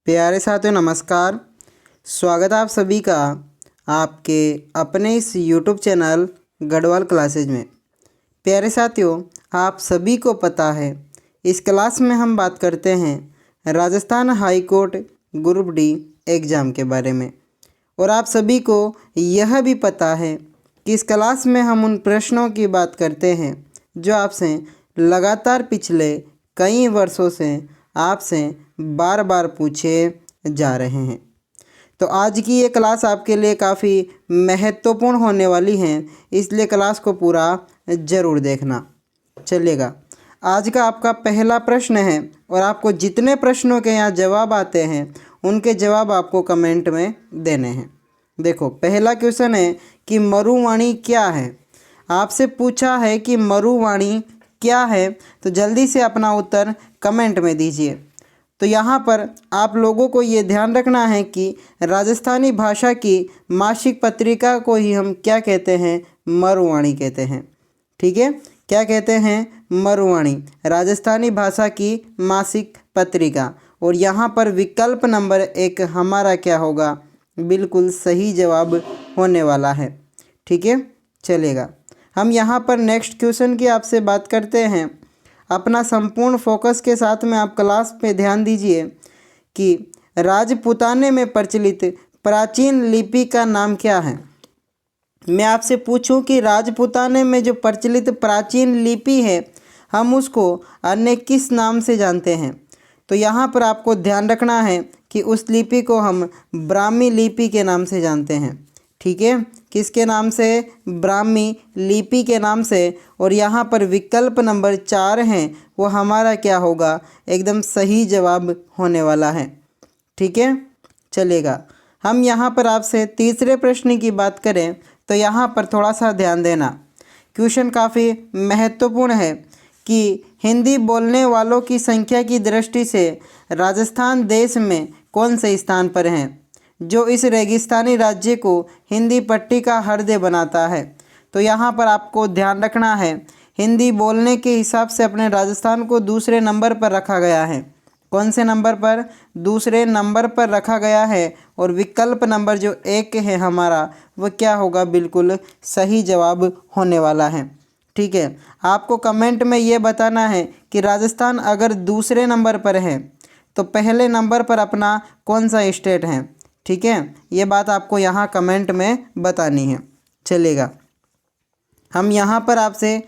प्यारे साथियों नमस्कार। स्वागत है आप सभी का आपके अपने इस YouTube चैनल गढ़वाल क्लासेज में। प्यारे साथियों, आप सभी को पता है इस क्लास में हम बात करते हैं Rajasthan high court group D exam के बारे में। और आप सभी को यह भी पता है कि इस क्लास में हम उन प्रश्नों की बात करते हैं जो आपसे लगातार पिछले कई वर्षों से आपसे बार बार पूछे जा रहे हैं। तो आज की ये क्लास आपके लिए काफ़ी महत्वपूर्ण होने वाली है, इसलिए क्लास को पूरा ज़रूर देखना। चलिएगा, आज का आपका पहला प्रश्न है और आपको जितने प्रश्नों के यहाँ जवाब आते हैं उनके जवाब आपको कमेंट में देने हैं। देखो, पहला क्वेश्चन है कि मरुवाणी क्या है। आपसे पूछा है कि मरुवाणी क्या है, तो जल्दी से अपना उत्तर कमेंट में दीजिए। तो यहाँ पर आप लोगों को ये ध्यान रखना है कि राजस्थानी भाषा की मासिक पत्रिका को ही हम क्या कहते हैं, मरुवाणी कहते हैं। ठीक है, क्या कहते हैं, मरुवाणी, राजस्थानी भाषा की मासिक पत्रिका। और यहाँ पर विकल्प नंबर 1 हमारा क्या होगा, बिल्कुल सही जवाब होने वाला है। ठीक है, चलेगा। हम यहाँ पर नेक्स्ट क्वेश्चन की आपसे बात करते हैं। अपना संपूर्ण फोकस के साथ में आप क्लास पे ध्यान दीजिए कि राजपूताने में प्रचलित प्राचीन लिपि का नाम क्या है। मैं आपसे पूछूं कि राजपूताने में जो प्रचलित प्राचीन लिपि है हम उसको अन्य किस नाम से जानते हैं। तो यहाँ पर आपको ध्यान रखना है कि उस लिपि को हम ब्राह्मी लिपि के नाम से जानते हैं। ठीक है, किसके नाम से, ब्राह्मी लिपि के नाम से। और यहाँ पर विकल्प नंबर 4 हैं, वो हमारा क्या होगा, एकदम सही जवाब होने वाला है। ठीक है, चलेगा। हम यहाँ पर आपसे तीसरे प्रश्न की बात करें तो यहाँ पर थोड़ा सा ध्यान देना। क्वेश्चन काफ़ी महत्वपूर्ण है कि हिंदी बोलने वालों की संख्या की दृष्टि से राजस्थान देश में कौन से स्थान पर हैं, जो इस रेगिस्तानी राज्य को हिंदी पट्टी का हृदय बनाता है। तो यहाँ पर आपको ध्यान रखना है, हिंदी बोलने के हिसाब से अपने राजस्थान को दूसरे नंबर पर रखा गया है। कौन से नंबर पर, दूसरे नंबर पर रखा गया है। और विकल्प नंबर जो 1 है हमारा, वो क्या होगा, बिल्कुल सही जवाब होने वाला है। ठीक है, आपको कमेंट में ये बताना है कि राजस्थान अगर दूसरे नंबर पर है तो पहले नंबर पर अपना कौन सा स्टेट है। ठीक है, ये बात आपको यहाँ कमेंट में बतानी है। चलेगा, हम यहाँ पर आपसे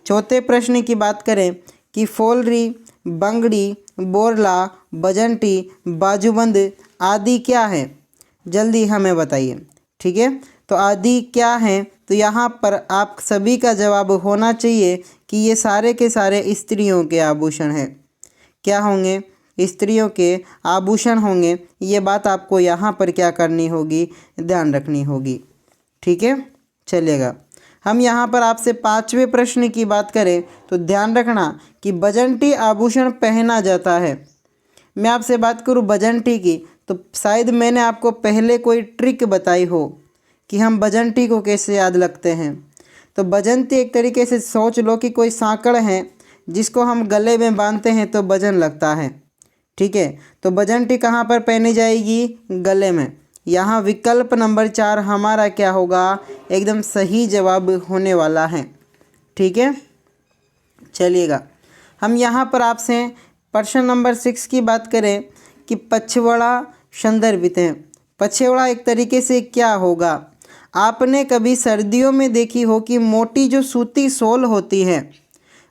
चौथे प्रश्न की बात करें कि फोलरी, बंगड़ी, बोरला, बजंटी, बाजूबंद आदि क्या है, जल्दी हमें बताइए। ठीक है, तो आदि क्या है, तो यहाँ पर आप सभी का जवाब होना चाहिए कि ये सारे के सारे स्त्रियों के आभूषण हैं। क्या होंगे, स्त्रियों के आभूषण होंगे। ये बात आपको यहाँ पर क्या करनी होगी, ध्यान रखनी होगी। ठीक है, चलेगा। हम यहाँ पर आपसे 5वें प्रश्न की बात करें तो ध्यान रखना कि बजंटी आभूषण पहना जाता है। मैं आपसे बात करूँ बजंटी की, तो शायद मैंने आपको पहले कोई ट्रिक बताई हो कि हम बजंटी को कैसे याद रखते हैं। तो बजंती एक तरीके से सोच लो कि कोई सांकड़ है जिसको हम गले में बांधते हैं तो वजन लगता है। ठीक है, तो बजंटी कहाँ पर पहनी जाएगी, गले में। यहाँ विकल्प नंबर 4 हमारा क्या होगा, एकदम सही जवाब होने वाला है। ठीक है, चलिएगा। हम यहाँ पर आपसे प्रश्न नंबर 6 की बात करें कि पछवाड़ा संदर्भित है। पछवाड़ा एक तरीके से क्या होगा, आपने कभी सर्दियों में देखी हो कि मोटी जो सूती सोल होती है,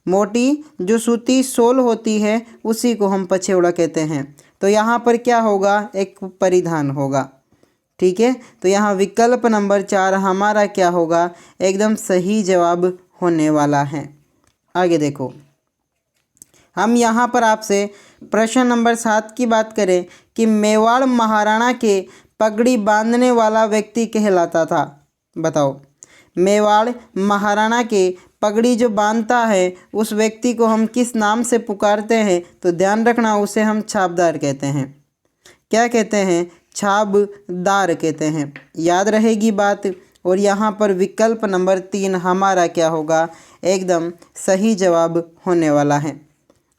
मोटी जो सूती सोल होती है उसी को हम पछवाड़ा कहते हैं। तो यहाँ पर क्या होगा, एक परिधान होगा। ठीक है, तो यहाँ विकल्प नंबर 4 हमारा क्या होगा, एकदम सही जवाब होने वाला है। आगे देखो, हम यहाँ पर आपसे प्रश्न नंबर 7 की बात करें कि मेवाड़ महाराणा के पगड़ी बांधने वाला व्यक्ति कहलाता था। बताओ, मेवाड़ महाराणा के पगड़ी जो बांधता है उस व्यक्ति को हम किस नाम से पुकारते हैं। तो ध्यान रखना, उसे हम छाबदार कहते हैं। क्या कहते हैं, छाबदार कहते हैं। याद रहेगी बात। और यहाँ पर विकल्प नंबर 3 हमारा क्या होगा, एकदम सही जवाब होने वाला है।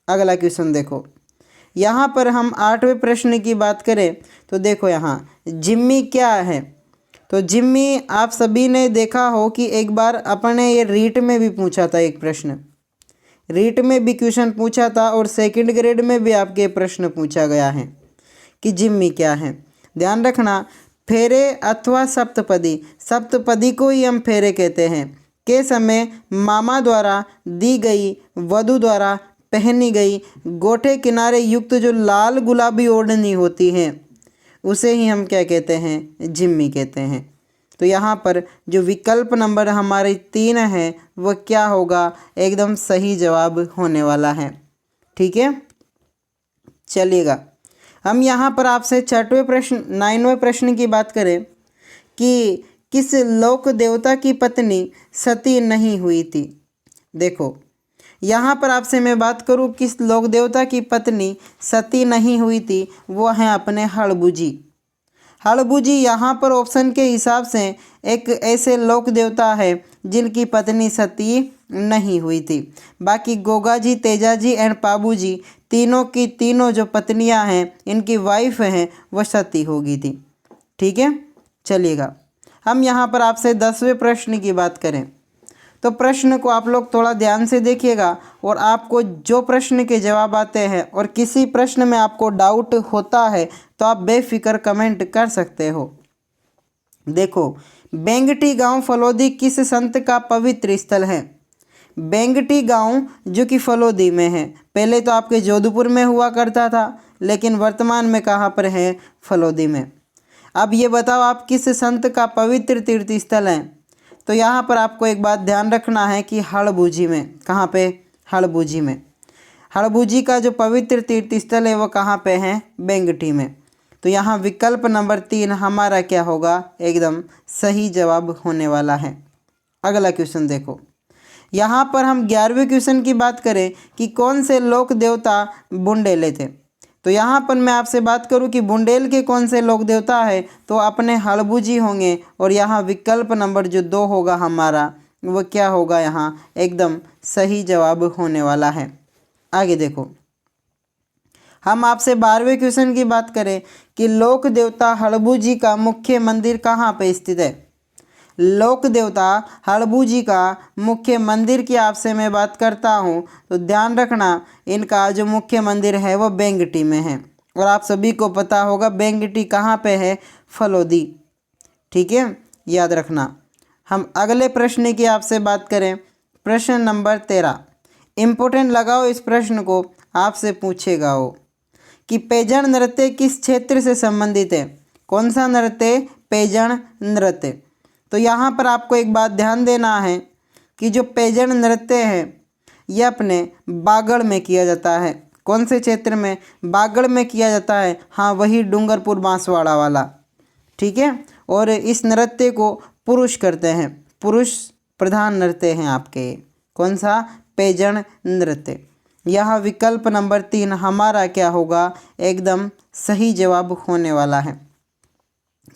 अगला क्वेश्चन देखो, यहाँ पर हम 8वें प्रश्न की बात करें तो देखो यहाँ जिम्मी क्या है। तो जिम्मी आप सभी ने देखा हो कि एक बार अपने ये रीट में भी पूछा था एक प्रश्न, रीट में भी क्वेश्चन पूछा था और सेकंड ग्रेड में भी आपके प्रश्न पूछा गया है कि जिम्मी क्या है। ध्यान रखना, फेरे अथवा सप्तपदी, सप्तपदी को ही हम फेरे कहते हैं, के समय मामा द्वारा दी गई, वधू द्वारा पहनी गई गोटे किनारे युक्त जो लाल गुलाबी ओढ़नी होती है उसे ही हम क्या कहते हैं, जिम्मी कहते हैं। तो यहाँ पर जो विकल्प नंबर हमारे 3 है वह क्या होगा, एकदम सही जवाब होने वाला है। ठीक है, चलिएगा हम यहाँ पर आपसे 9वें प्रश्न की बात करें कि किस लोक देवता की पत्नी सती नहीं हुई थी। देखो यहाँ पर आपसे मैं बात करूँ किस लोक देवता की पत्नी सती नहीं हुई थी, वो हैं अपने हड़बूजी। हड़बूजी यहाँ पर ऑप्शन के हिसाब से एक ऐसे लोक देवता है जिनकी पत्नी सती नहीं हुई थी। बाकी गोगाजी, तेजाजी एंड पाबूजी तीनों की तीनों जो पत्नियां हैं, इनकी वाइफ हैं, वह सती हो गई थी। ठीक है, चलिएगा हम यहाँ पर आपसे 10वें प्रश्न की बात करें तो प्रश्न को आप लोग थोड़ा ध्यान से देखिएगा और आपको जो प्रश्न के जवाब आते हैं और किसी प्रश्न में आपको डाउट होता है तो आप बेफिक्र कमेंट कर सकते हो। देखो, बेंगटी गांव फलोदी किस संत का पवित्र स्थल है। बेंगटी गांव जो कि फलोदी में है, पहले तो आपके जोधपुर में हुआ करता था लेकिन वर्तमान में कहाँ पर है, फलोदी में। अब ये बताओ आप किस संत का पवित्र तीर्थ स्थल है। तो यहाँ पर आपको एक बात ध्यान रखना है कि हड़बूजी में, कहाँ पे, हड़बूजी में। हड़बूजी का जो पवित्र तीर्थ स्थल है वो कहाँ पे है, बेंगटी में। तो यहाँ विकल्प नंबर 3 हमारा क्या होगा, एकदम सही जवाब होने वाला है। अगला क्वेश्चन देखो, यहाँ पर हम 11वें क्वेश्चन की बात करें कि कौन से लोक देवता बुंडेले थे। तो यहाँ पर मैं आपसे बात करूँ कि बुंडेल के कौन से लोक देवता है तो अपने हड़बूजी होंगे और यहाँ विकल्प नंबर जो 2 होगा हमारा वो क्या होगा, यहाँ एकदम सही जवाब होने वाला है। आगे देखो, हम आपसे 12वें क्वेश्चन की बात करें कि लोक देवता हड़बूजी का मुख्य मंदिर कहाँ पे स्थित है। लोक देवता हड़बूजी का मुख्य मंदिर की आपसे मैं बात करता हूँ तो ध्यान रखना, इनका जो मुख्य मंदिर है वो बेंगटी में है और आप सभी को पता होगा बेंगटी कहाँ पे है, फलोदी। ठीक है, याद रखना। हम अगले प्रश्न की आपसे बात करें, प्रश्न नंबर 13, इम्पोर्टेंट लगाओ इस प्रश्न को, आपसे पूछेगा वो कि पैजण नृत्य किस क्षेत्र से संबंधित है। कौन सा नृत्य, पैजण नृत्य। तो यहाँ पर आपको एक बात ध्यान देना है कि जो पैजण नृत्य है यह अपने बागड़ में किया जाता है। कौन से क्षेत्र में, बागड़ में किया जाता है, हाँ वही डूंगरपुर बांसवाड़ा वाला। ठीक है, और इस नृत्य को पुरुष करते हैं, पुरुष प्रधान नृत्य हैं आपके। कौन सा, पैजण नृत्य। यह विकल्प नंबर 3 हमारा क्या होगा, एकदम सही जवाब होने वाला है।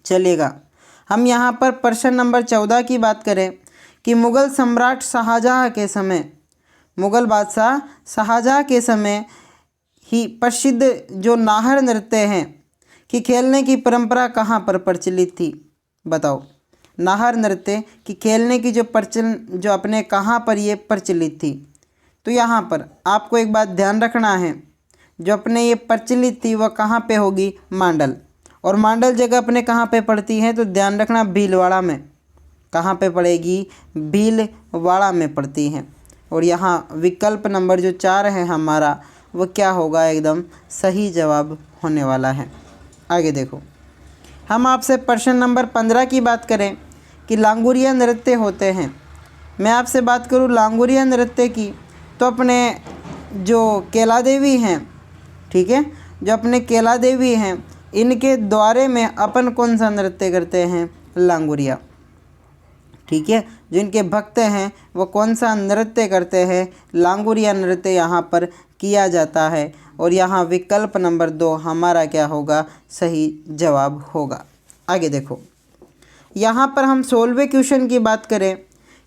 चलिएगा हम यहाँ पर प्रश्न नंबर 14 की बात करें कि मुग़ल सम्राट शाहजहाँ के समय, मुग़ल बादशाह शाहजहाँ के समय ही प्रसिद्ध जो नाहर नृत्य हैं कि खेलने की परंपरा कहाँ पर प्रचलित थी। बताओ, नाहर नृत्य की खेलने की जो प्रचलन जो अपने कहाँ पर ये प्रचलित थी। तो यहाँ पर आपको एक बात ध्यान रखना है, जो अपने ये प्रचलित थी वह कहाँ पे होगी, मांडल। और मांडल जगह अपने कहाँ पे पड़ती है तो ध्यान रखना, भीलवाड़ा में। कहाँ पे पड़ेगी, भीलवाड़ा में पड़ती है। और यहाँ विकल्प नंबर जो 4 है हमारा वो क्या होगा, एकदम सही जवाब होने वाला है। आगे देखो, हम आपसे प्रश्न नंबर 15 की बात करें कि लांगुरिया नृत्य होते हैं। मैं आपसे बात करूँ लांगुरिया नृत्य की तो अपने जो केला देवी हैं, ठीक है, जो अपने केला देवी हैं इनके द्वारे में अपन कौन सा नृत्य करते हैं, लांगुरिया। ठीक है, जो इनके भक्त हैं वो कौन सा नृत्य करते हैं, लांगुरिया नृत्य यहाँ पर किया जाता है। और यहाँ विकल्प नंबर 2 हमारा क्या होगा, सही जवाब होगा। आगे देखो, यहाँ पर हम 16वें क्वेश्चन की बात करें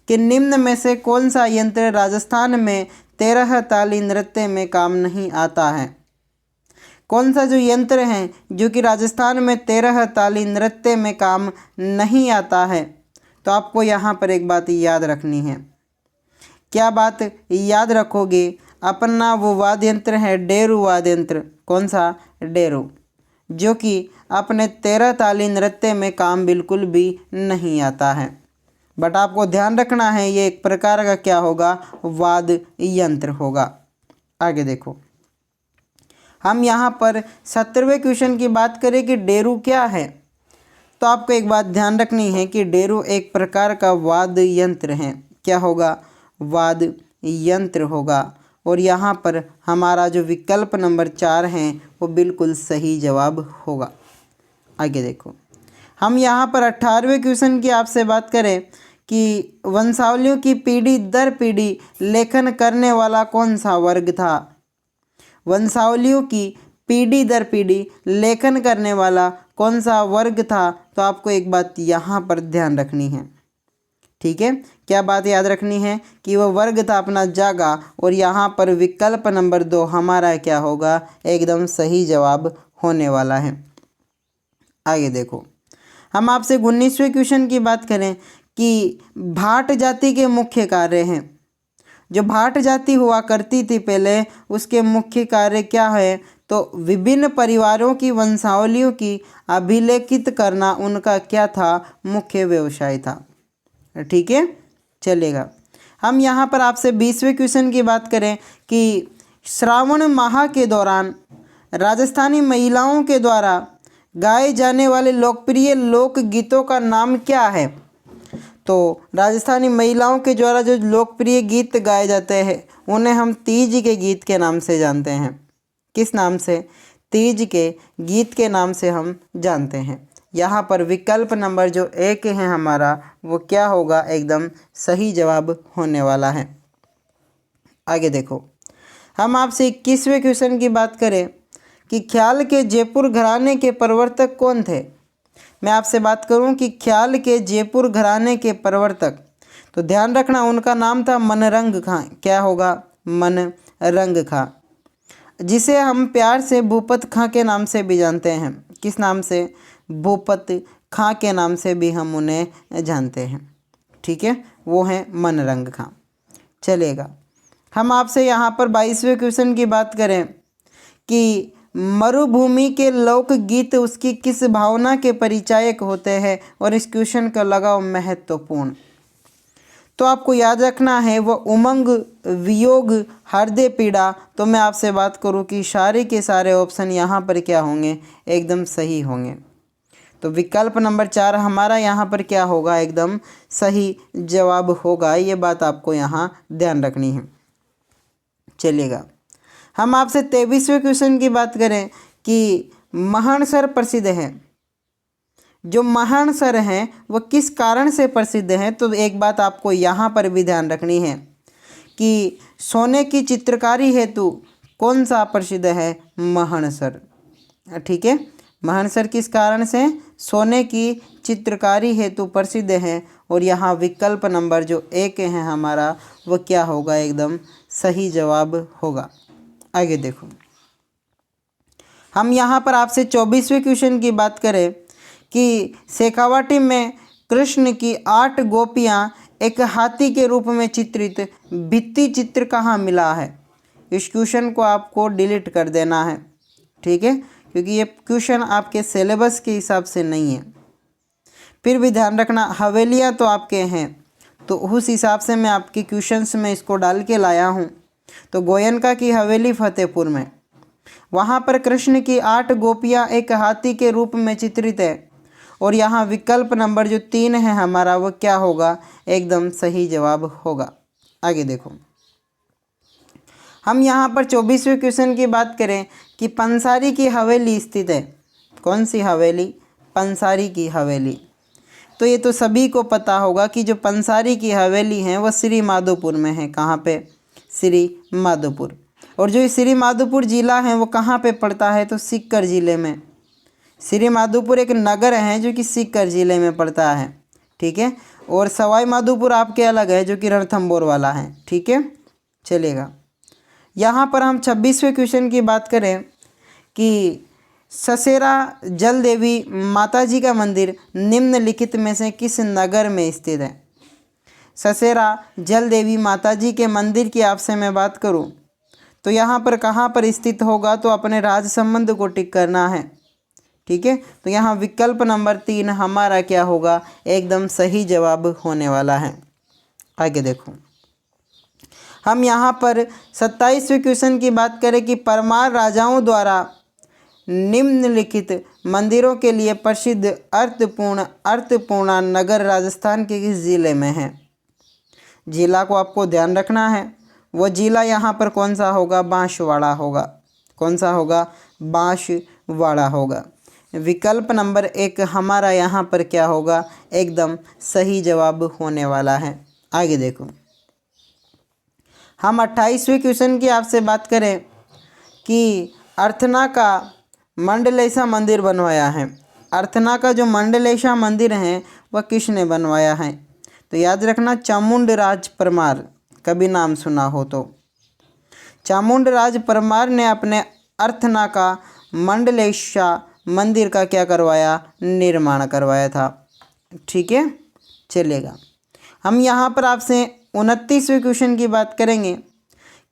कि निम्न में से कौन सा यंत्र राजस्थान में 13 ताली नृत्य में काम नहीं आता है। कौन सा जो यंत्र है जो कि राजस्थान में 13 ताली नृत्य में काम नहीं आता है? तो आपको यहाँ पर एक बात याद रखनी है। क्या बात याद रखोगे? अपना वो वाद्य यंत्र है डेरू वाद्य यंत्र। कौन सा? डेरू, जो कि अपने 13 ताली नृत्य में काम बिल्कुल भी नहीं आता है। बट आपको ध्यान रखना है ये एक प्रकार का क्या होगा? वाद्य यंत्र होगा। आगे देखो, हम यहाँ पर 17वें क्वेश्चन की बात करें कि डेरू क्या है, तो आपको एक बात ध्यान रखनी है कि डेरू एक प्रकार का वाद्य यंत्र है। क्या होगा? वाद्य यंत्र होगा। और यहाँ पर हमारा जो विकल्प नंबर 4 है वो बिल्कुल सही जवाब होगा। आगे देखो, हम यहाँ पर 18वें क्वेश्चन की आपसे बात करें कि वंशावलियों की पीढ़ी दर पीढ़ी लेखन करने वाला कौन सा वर्ग था? वंशावलियों की पीढ़ी दर पीढ़ी लेखन करने वाला कौन सा वर्ग था? तो आपको एक बात यहाँ पर ध्यान रखनी है, ठीक है। क्या बात याद रखनी है कि वह वर्ग था अपना जागा। और यहाँ पर विकल्प नंबर 2 हमारा क्या होगा? एकदम सही जवाब होने वाला है। आगे देखो, हम आपसे 19वें क्वेश्चन की बात करें कि भाट जाति के मुख्य कार्य हैं। जो भाट जाति हुआ करती थी पहले, उसके मुख्य कार्य क्या है? तो विभिन्न परिवारों की वंशावलियों की अभिलेखित करना उनका क्या था? मुख्य व्यवसाय था। ठीक है, चलेगा। हम यहाँ पर आपसे 20वें क्वेश्चन की बात करें कि श्रावण माह के दौरान राजस्थानी महिलाओं के द्वारा गाए जाने वाले लोकप्रिय लोकगीतों का नाम क्या है? तो राजस्थानी महिलाओं के द्वारा जो लोकप्रिय गीत गाए जाते हैं उन्हें हम तीज के गीत के नाम से जानते हैं। किस नाम से? तीज के गीत के नाम से हम जानते हैं। यहाँ पर विकल्प नंबर जो 1 है हमारा वो क्या होगा? एकदम सही जवाब होने वाला है। आगे देखो, हम आपसे 21वें क्वेश्चन की बात करें कि ख्याल के जयपुर घराने के प्रवर्तक कौन थे? मैं आपसे बात करूं कि ख्याल के जयपुर घराने के प्रवर्तक, तो ध्यान रखना उनका नाम था मनरंग खां। क्या होगा? मनरंग खां, जिसे हम प्यार से भूपत खां के नाम से भी जानते हैं। किस नाम से? भूपत खां के नाम से भी हम उन्हें जानते हैं। ठीक है, वो हैं मनरंग खां। चलेगा, हम आपसे यहाँ पर 22वें क्वेश्चन की बात करें कि मरुभूमि के लोकगीत उसकी किस भावना के परिचायक होते हैं? और इस क्वेश्चन का लगाव महत्वपूर्ण। तो आपको याद रखना है वो उमंग, वियोग, हृदय पीड़ा। तो मैं आपसे बात करूं कि सारे के सारे ऑप्शन यहाँ पर क्या होंगे? एकदम सही होंगे। तो विकल्प नंबर 4 हमारा यहाँ पर क्या होगा? एकदम सही जवाब होगा। ये बात आपको यहाँ ध्यान रखनी है। चलिएगा, हम आपसे 23वें क्वेश्चन की बात करें कि महणसर प्रसिद्ध है। जो महणसर हैं वह किस कारण से प्रसिद्ध हैं? तो एक बात आपको यहाँ पर भी ध्यान रखनी है कि सोने की चित्रकारी हेतु कौन सा प्रसिद्ध है? महणसर। ठीक है, महणसर किस कारण से? सोने की चित्रकारी हेतु प्रसिद्ध है। और यहाँ विकल्प नंबर जो 1 है हमारा वो क्या होगा? एकदम सही जवाब होगा। आगे देखो, हम यहाँ पर आपसे 24वें क्वेश्चन की बात करें कि शेखावाटी में कृष्ण की 8 गोपियाँ एक हाथी के रूप में चित्रित भित्ति चित्र कहाँ मिला है? इस क्वेश्चन को आपको डिलीट कर देना है। ठीक है, क्योंकि ये क्वेश्चन आपके सिलेबस के हिसाब से नहीं है। फिर भी ध्यान रखना, हवेलियाँ तो आपके हैं, तो उस हिसाब से मैं आपके क्वेश्चंस में इसको डाल के लाया हूँ। तो गोयनका की हवेली फतेहपुर में, वहाँ पर कृष्ण की 8 गोपियाँ एक हाथी के रूप में चित्रित है। और यहाँ विकल्प नंबर जो 3 है हमारा वो क्या होगा? एकदम सही जवाब होगा। आगे देखो, हम यहाँ पर 24वें क्वेश्चन की बात करें कि पंसारी की हवेली स्थित है। कौन सी हवेली? पंसारी की हवेली। तो ये तो सभी को पता होगा कि जो पंसारी की हवेली है वह श्री माधोपुर में है। कहाँ पे? श्री माधोपुर। और जो श्री माधोपुर जिला है वो कहाँ पे पड़ता है? तो सीकर जिले में। श्री माधोपुर एक नगर है जो कि सीकर जिले में पड़ता है। ठीक है, और सवाई माधोपुर आपके अलग है जो कि रणथंभौर वाला है। ठीक है, चलेगा। यहाँ पर हम 26वें क्वेश्चन की बात करें कि ससेरा जल देवी माता जी का मंदिर निम्नलिखित में से किस नगर में स्थित है। ससेरा जल देवी माता जी के मंदिर की आपसे मैं बात करूं तो यहाँ पर कहाँ पर स्थित होगा, तो अपने राज संबंध को टिक करना है। ठीक है, तो यहाँ विकल्प नंबर 3 हमारा क्या होगा, एकदम सही जवाब होने वाला है। आगे देखो, हम यहाँ पर 27वें क्वेश्चन की बात करें कि परमार राजाओं द्वारा निम्नलिखित मंदिरों के लिए प्रसिद्ध अर्थपूर्णा नगर राजस्थान के किस जिले में है। जिला को आपको ध्यान रखना है, वो जिला यहाँ पर कौन सा होगा, बांसवाड़ा होगा। कौन सा होगा, बांसवाड़ा होगा। विकल्प नंबर 1 हमारा यहाँ पर क्या होगा, एकदम सही जवाब होने वाला है। आगे देखो, हम 28वें क्वेश्चन की आपसे बात करें कि अर्थना का मंडलेशा मंदिर बनवाया है। अर्थना का जो मंडलेशा मंदिर है वह किसने बनवाया है, तो याद रखना चामुंडराज परमार, कभी नाम सुना हो तो। चामुंडराज परमार ने अपने अर्थना का मंडलेशा मंदिर का क्या करवाया, निर्माण करवाया था। ठीक है, चलेगा। हम यहाँ पर आपसे 29वें क्वेश्चन की बात करेंगे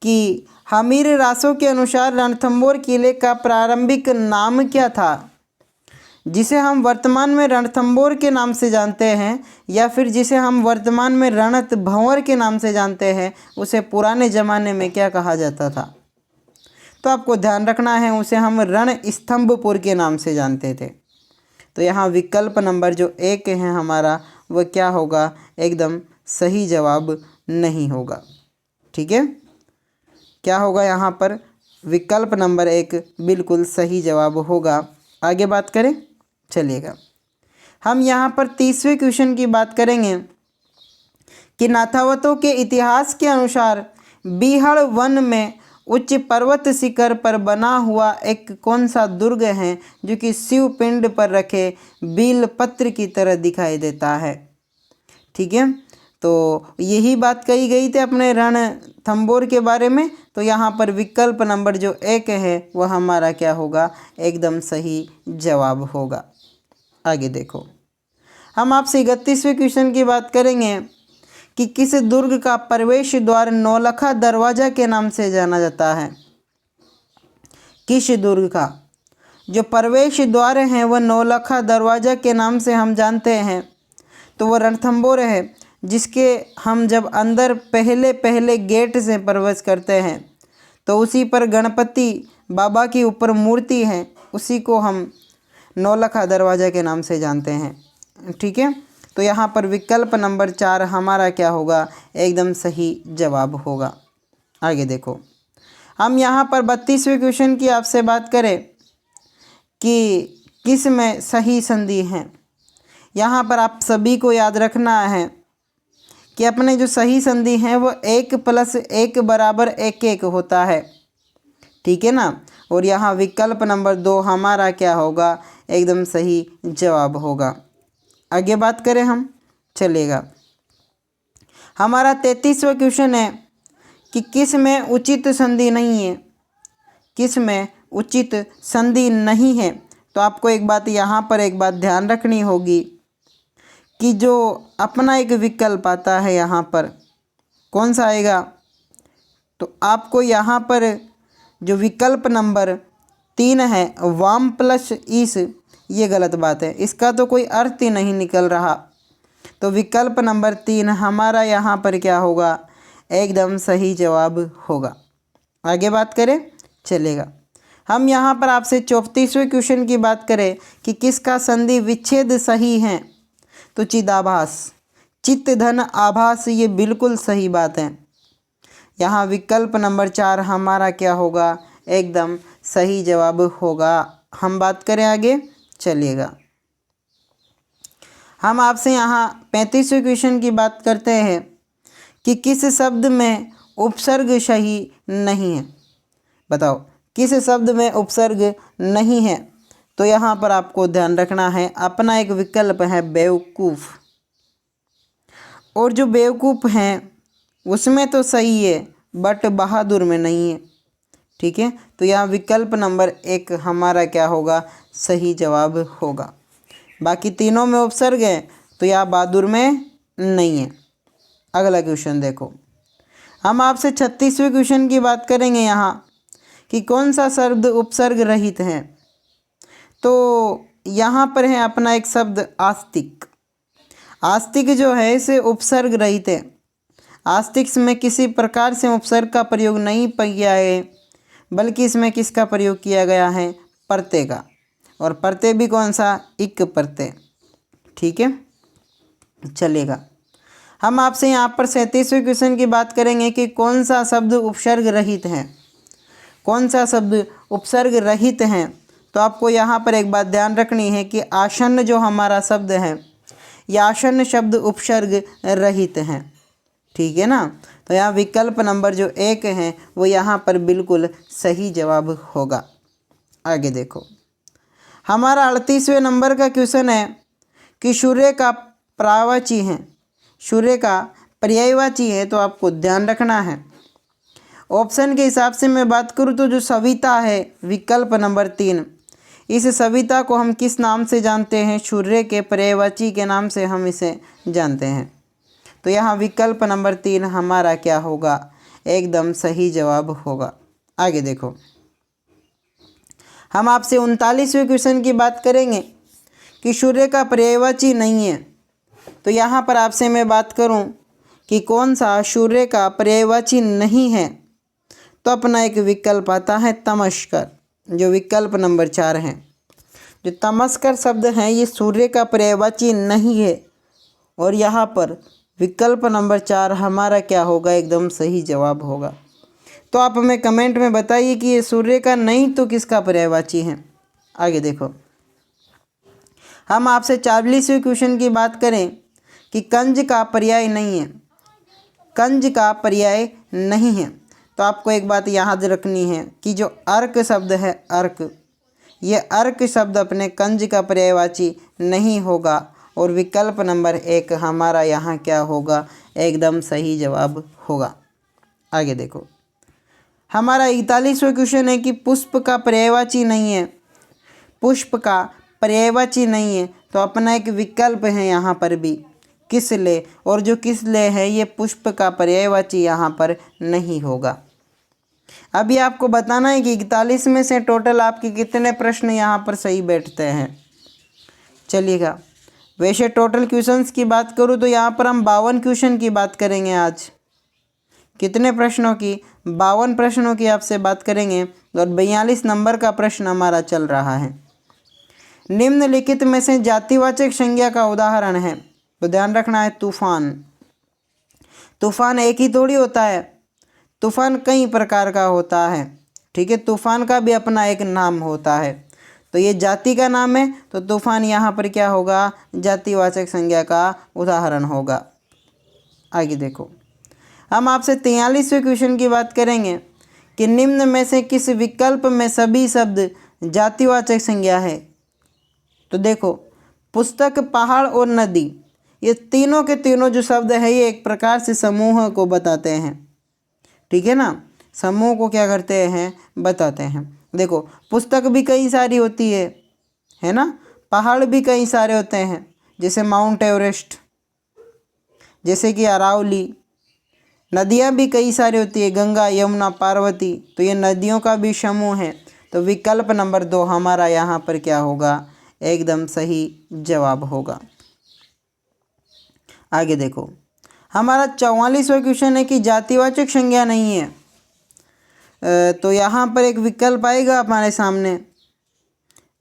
कि हमीर रासो के अनुसार रणथंभौर किले का प्रारंभिक नाम क्या था, जिसे हम वर्तमान में रणथंभौर के नाम से जानते हैं, या फिर जिसे हम वर्तमान में रणथंभौर के नाम से जानते हैं, उसे पुराने ज़माने में क्या कहा जाता था। तो आपको ध्यान रखना है, उसे हम रणस्तंभपुर के नाम से जानते थे। तो यहाँ विकल्प नंबर जो 1 है हमारा, वह क्या होगा, एकदम सही जवाब नहीं होगा। ठीक है, क्या होगा यहाँ पर, विकल्प नंबर 1 बिल्कुल सही जवाब होगा। आगे बात करें, चलिएगा। हम यहाँ पर 30वें क्वेश्चन की बात करेंगे कि नाथावतों के इतिहास के अनुसार बीहड़ वन में उच्च पर्वत शिखर पर बना हुआ एक कौन सा दुर्ग है जो कि शिव पिंड पर रखे बिलपत्र की तरह दिखाई देता है। ठीक है, तो यही बात कही गई थी अपने रणथंभौर के बारे में। तो यहाँ पर विकल्प नंबर जो 1 है वह हमारा क्या होगा, एकदम सही जवाब होगा। आगे देखो, हम आपसे 31वें क्वेश्चन की बात करेंगे कि किस दुर्ग का प्रवेश द्वार नौलखा दरवाजा के नाम से जाना जाता है। किस दुर्ग का जो प्रवेश द्वार है वह नौलखा दरवाजा के नाम से हम जानते हैं, तो वह रणथंभौर है, जिसके हम जब अंदर पहले गेट से प्रवेश करते हैं तो उसी पर गणपति बाबा की ऊपर मूर्ति है, उसी को हम नौलखा दरवाजा के नाम से जानते हैं। ठीक है, तो यहाँ पर विकल्प नंबर 4 हमारा क्या होगा, एकदम सही जवाब होगा। आगे देखो, हम यहाँ पर 32वें क्वेश्चन की आपसे बात करें कि किस में सही संधि है। यहाँ पर आप सभी को याद रखना है कि अपने जो सही संधि हैं वो 1 + 1 = 1 होता है। ठीक है ना, और यहाँ विकल्प नंबर 2 हमारा क्या होगा, एकदम सही जवाब होगा। आगे बात करें हम, चलेगा। हमारा 33वां क्वेश्चन है कि किस में उचित संधि नहीं है। किस में उचित संधि नहीं है, तो आपको एक बात यहाँ पर एक बात ध्यान रखनी होगी कि जो अपना एक विकल्प आता है यहाँ पर कौन सा आएगा, तो आपको यहाँ पर जो विकल्प नंबर 3 है वाम प्लस ईस, ये गलत बात है, इसका तो कोई अर्थ ही नहीं निकल रहा। तो विकल्प नंबर 3 हमारा यहाँ पर क्या होगा, एकदम सही जवाब होगा। आगे बात करें, चलेगा। हम यहाँ पर आपसे 34वें क्वेश्चन की बात करें कि किसका संधि विच्छेद सही है, तो चिदाभास, चित्त धन आभास, ये बिल्कुल सही बात है। यहाँ विकल्प नंबर 4 हमारा क्या होगा, एकदम सही जवाब होगा। हम बात करें आगे, चलिएगा। हम आपसे यहाँ 35वें क्वेश्चन की बात करते हैं कि किस शब्द में उपसर्ग सही नहीं है। बताओ किस शब्द में उपसर्ग नहीं है, तो यहाँ पर आपको ध्यान रखना है, अपना एक विकल्प है बेवकूफ़, और जो बेवकूफ़ हैं उसमें तो सही है बट बहादुर में नहीं है। ठीक है, तो यहाँ विकल्प नंबर 1 हमारा क्या होगा, सही जवाब होगा। बाकी तीनों में उपसर्ग है तो यहाँ बहादुर में नहीं है। अगला क्वेश्चन देखो, हम आपसे 36वें क्वेश्चन की बात करेंगे यहाँ कि कौन सा शब्द उपसर्ग रहित है। तो यहाँ पर है अपना एक शब्द आस्तिक। आस्तिक जो है इसे उपसर्ग रहित है। आस्तिक में किसी प्रकार से उपसर्ग का प्रयोग नहीं किया है, बल्कि इसमें किसका प्रयोग किया गया है, प्रत्यय का। और प्रत्यय भी कौन सा, इक प्रत्यय। ठीक है, चलेगा। हम आपसे यहाँ पर 37वें क्वेश्चन की बात करेंगे कि कौन सा शब्द उपसर्ग रहित है। कौन सा शब्द उपसर्ग रहित है, तो आपको यहाँ पर एक बात ध्यान रखनी है कि आसन्न जो हमारा शब्द है, यह आसन्न शब्द उपसर्ग रहित है। ठीक है ना, तो यहाँ विकल्प नंबर जो 1 है वो यहाँ पर बिल्कुल सही जवाब होगा। आगे देखो, हमारा 38वें नंबर का क्वेश्चन है कि सूर्य का पर्यायवाची है, सूर्य का पर्यायवाची है, तो आपको ध्यान रखना है। ऑप्शन के हिसाब से मैं बात करूँ तो जो सविता है, विकल्प नंबर 3, इस सविता को हम किस नाम से जानते हैं, सूर्य के पर्यायवाची के नाम से हम इसे जानते हैं। तो यहाँ विकल्प नंबर 3 हमारा क्या होगा, एकदम सही जवाब होगा। आगे देखो, हम आपसे 39वें क्वेश्चन की बात करेंगे कि सूर्य का पर्यायवाची नहीं है। तो यहाँ पर आपसे मैं बात करूँ कि कौन सा सूर्य का पर्यायवाची नहीं है, तो अपना एक विकल्प आता है तमस्कर, जो विकल्प नंबर 4 है। जो तमस्कर शब्द है ये सूर्य का पर्यायवाची नहीं है, और यहाँ पर विकल्प नंबर 4 हमारा क्या होगा, एकदम सही जवाब होगा। तो आप हमें कमेंट में बताइए कि ये सूर्य का नहीं तो किसका पर्यायवाची है। आगे देखो, हम आपसे 40वें क्वेश्चन की बात करें कि कंज का पर्याय नहीं है। कंज का पर्याय नहीं है, तो आपको एक बात याद रखनी है कि जो अर्क शब्द है, अर्क, ये अर्क शब्द अपने कंज का पर्यायवाची नहीं होगा, और विकल्प नंबर 1 हमारा यहाँ क्या होगा, एकदम सही जवाब होगा। आगे देखो, हमारा 41वां क्वेश्चन है कि पुष्प का पर्यायवाची नहीं है। पुष्प का पर्यायवाची नहीं है, तो अपना एक विकल्प है यहाँ पर भी किसले, और जो किसले है ये पुष्प का पर्यायवाची यहाँ पर नहीं होगा। अभी आपको बताना है कि 41 में से टोटल आपके कितने प्रश्न यहाँ पर सही बैठते हैं। चलिएगा, वैसे टोटल क्वेश्चंस की बात करूँ तो यहाँ पर हम 52 क्वेश्चन की बात करेंगे आज। कितने प्रश्नों की, 52 प्रश्नों की आपसे बात करेंगे, और 42 नंबर का प्रश्न हमारा चल रहा है। निम्नलिखित में से जातिवाचक संज्ञा का उदाहरण है, तो ध्यान रखना है तूफान। तूफान एक ही थोड़ी होता है, तूफान कई प्रकार का होता है। ठीक है, तूफान का भी अपना एक नाम होता है, तो ये जाति का नाम है, तो तूफान यहाँ पर क्या होगा, जातिवाचक संज्ञा का उदाहरण होगा। आगे देखो, हम आपसे 43वें क्वेश्चन की बात करेंगे कि निम्न में से किस विकल्प में सभी शब्द जातिवाचक संज्ञा है। तो देखो, पुस्तक, पहाड़ और नदी, ये तीनों के तीनों जो शब्द है ये एक प्रकार से समूह को बताते हैं। ठीक है ना, समूह को क्या करते हैं, बताते हैं। देखो, पुस्तक भी कई सारी होती है ना, पहाड़ भी कई सारे होते हैं, जैसे माउंट एवरेस्ट, जैसे कि अरावली। नदियाँ भी कई सारी होती है, गंगा, यमुना, पार्वती, तो ये नदियों का भी समूह है। तो विकल्प नंबर 2 हमारा यहाँ पर क्या होगा, एकदम सही जवाब होगा। आगे देखो, हमारा 44वां क्वेश्चन है कि जातिवाचक संज्ञा नहीं है। तो यहाँ पर एक विकल्प आएगा हमारे सामने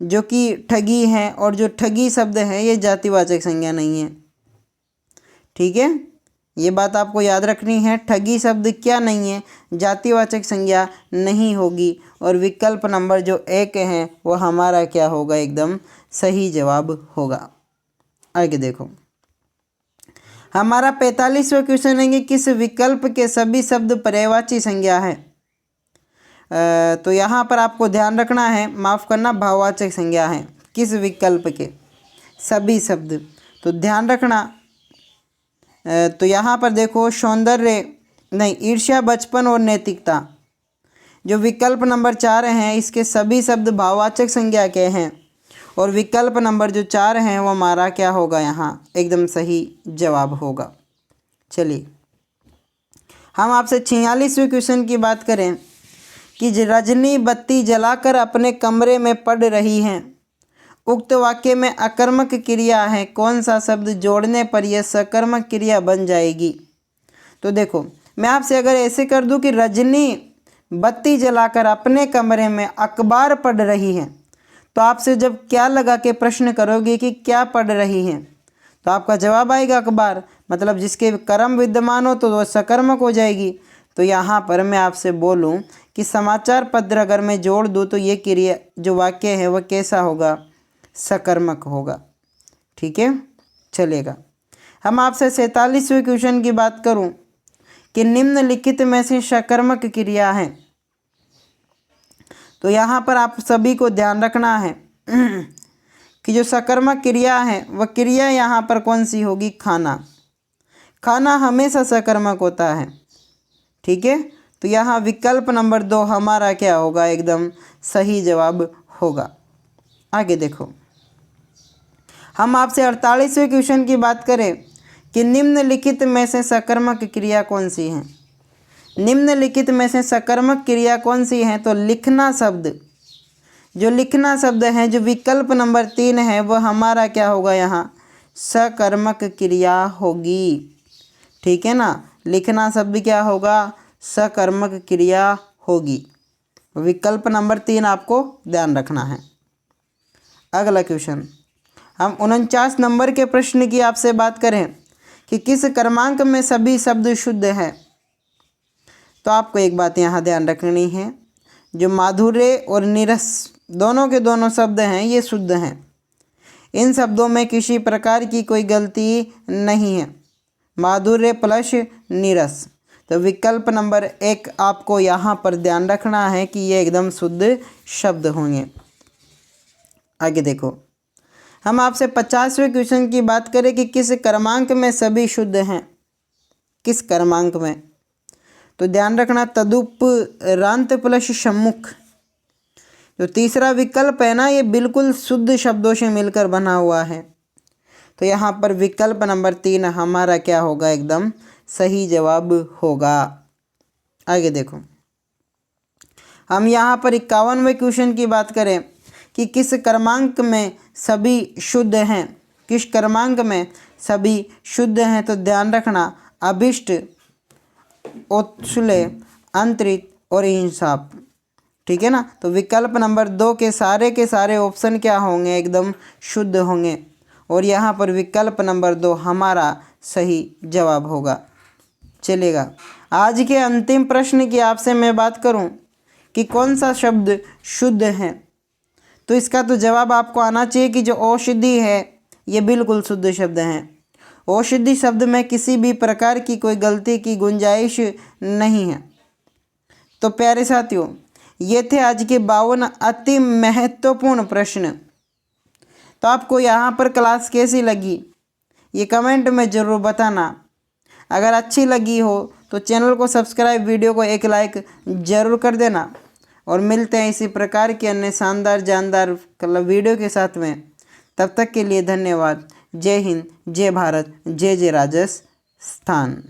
जो कि ठगी है, और जो ठगी शब्द है ये जातिवाचक संज्ञा नहीं है। ठीक है, ये बात आपको याद रखनी है, ठगी शब्द क्या नहीं है, जातिवाचक संज्ञा नहीं होगी, और विकल्प नंबर जो 1 है वो हमारा क्या होगा, एकदम सही जवाब होगा। आगे देखो, हमारा 45वां क्वेश्चन है कि किस विकल्प के सभी शब्द पर्यायवाची संज्ञा है। तो यहाँ पर आपको ध्यान रखना है, माफ़ करना, भाववाचक संज्ञा है। किस विकल्प के सभी शब्द, तो ध्यान रखना। तो यहाँ पर देखो, सौंदर्य नहीं, ईर्ष्या, बचपन और नैतिकता, जो विकल्प नंबर 4 हैं इसके सभी शब्द भाववाचक संज्ञा के हैं और विकल्प नंबर जो 4 हैं वो हमारा क्या होगा, यहाँ एकदम सही जवाब होगा। चलिए हम आपसे 46वें क्वेश्चन की बात करें कि रजनी बत्ती जलाकर अपने कमरे में पढ़ रही हैं। उक्त वाक्य में अकर्मक क्रिया है, कौन सा शब्द जोड़ने पर यह सकर्मक क्रिया बन जाएगी। तो देखो मैं आपसे अगर ऐसे कर दूं कि रजनी बत्ती जलाकर अपने कमरे में अखबार पढ़ रही हैं, तो आपसे जब क्या लगा के प्रश्न करोगे कि क्या पढ़ रही हैं, तो आपका जवाब आएगा अखबार, मतलब जिसके कर्म विद्यमान हो तो वह सकर्मक हो जाएगी। तो यहाँ पर मैं आपसे बोलूँ कि समाचार पत्र अगर मैं जोड़ दूँ तो ये क्रिया जो वाक्य है वह कैसा होगा, सकर्मक होगा। ठीक है, चलेगा। हम आपसे 47वें क्वेश्चन की बात करूं कि निम्नलिखित में से सकर्मक क्रिया है, तो यहाँ पर आप सभी को ध्यान रखना है कि जो सकर्मक क्रिया है वह क्रिया यहाँ पर कौन सी होगी, खाना। खाना हमेशा सकर्मक होता है। ठीक है, तो यहाँ विकल्प नंबर 2 हमारा क्या होगा, एकदम सही जवाब होगा। आगे देखो हम आपसे 48वें क्वेश्चन की बात करें कि निम्नलिखित में से सकर्मक क्रिया कौन सी है। निम्नलिखित में से सकर्मक क्रिया कौन सी है, तो लिखना शब्द, जो लिखना शब्द है जो विकल्प नंबर 3 है वह हमारा क्या होगा, यहाँ सकर्मक क्रिया होगी। ठीक है ना, लिखना शब्द क्या होगा, सकर्मक क्रिया होगी। विकल्प नंबर 3 आपको ध्यान रखना है। अगला क्वेश्चन हम 49 नंबर के प्रश्न की आपसे बात करें कि किस क्रमांक में सभी शब्द शुद्ध हैं। तो आपको एक बात यहाँ ध्यान रखनी है, जो माधुर्य और नीरस दोनों के दोनों शब्द हैं ये शुद्ध हैं। इन शब्दों में किसी प्रकार की कोई गलती नहीं है, माधुर्य प्लस नीरस। तो विकल्प नंबर 1 आपको यहाँ पर ध्यान रखना है कि ये एकदम शुद्ध शब्द होंगे। आगे देखो हम आपसे 50वें क्वेश्चन की बात करें कि किस क्रमांक में सभी शुद्ध हैं। किस क्रमांक में, तो ध्यान रखना तदुपरांत प्लस सम्मुख। जो तीसरा विकल्प है ना ये बिल्कुल शुद्ध शब्दों से मिलकर बना हुआ है। तो यहाँ पर विकल्प नंबर 3 हमारा क्या होगा, एकदम सही जवाब होगा। आगे देखो हम यहाँ पर 51वें क्वेश्चन की बात करें कि किस क्रमांक में सभी शुद्ध हैं। किस क्रमांक में सभी शुद्ध हैं, तो ध्यान रखना अभिष्ट, औत्सुल्य, अंतरित और इंसाफ। ठीक है ना, तो विकल्प नंबर 2 के सारे ऑप्शन क्या होंगे, एकदम शुद्ध होंगे और यहाँ पर विकल्प नंबर 2 हमारा सही जवाब होगा। चलेगा, आज के अंतिम प्रश्न की आपसे मैं बात करूं कि कौन सा शब्द शुद्ध है, तो इसका तो जवाब आपको आना चाहिए कि जो औषधि है ये बिल्कुल शुद्ध शब्द हैं। औषधि शब्द में किसी भी प्रकार की कोई गलती की गुंजाइश नहीं है। तो प्यारे साथियों ये थे आज के 52 अति महत्वपूर्ण प्रश्न। तो आपको यहाँ पर क्लास कैसी लगी ये कमेंट में ज़रूर बताना। अगर अच्छी लगी हो तो चैनल को सब्सक्राइब, वीडियो को एक लाइक ज़रूर कर देना और मिलते हैं इसी प्रकार के अन्य शानदार जानदार वीडियो के साथ में। तब तक के लिए धन्यवाद। जय हिंद, जय भारत, जय जय राजस्थान।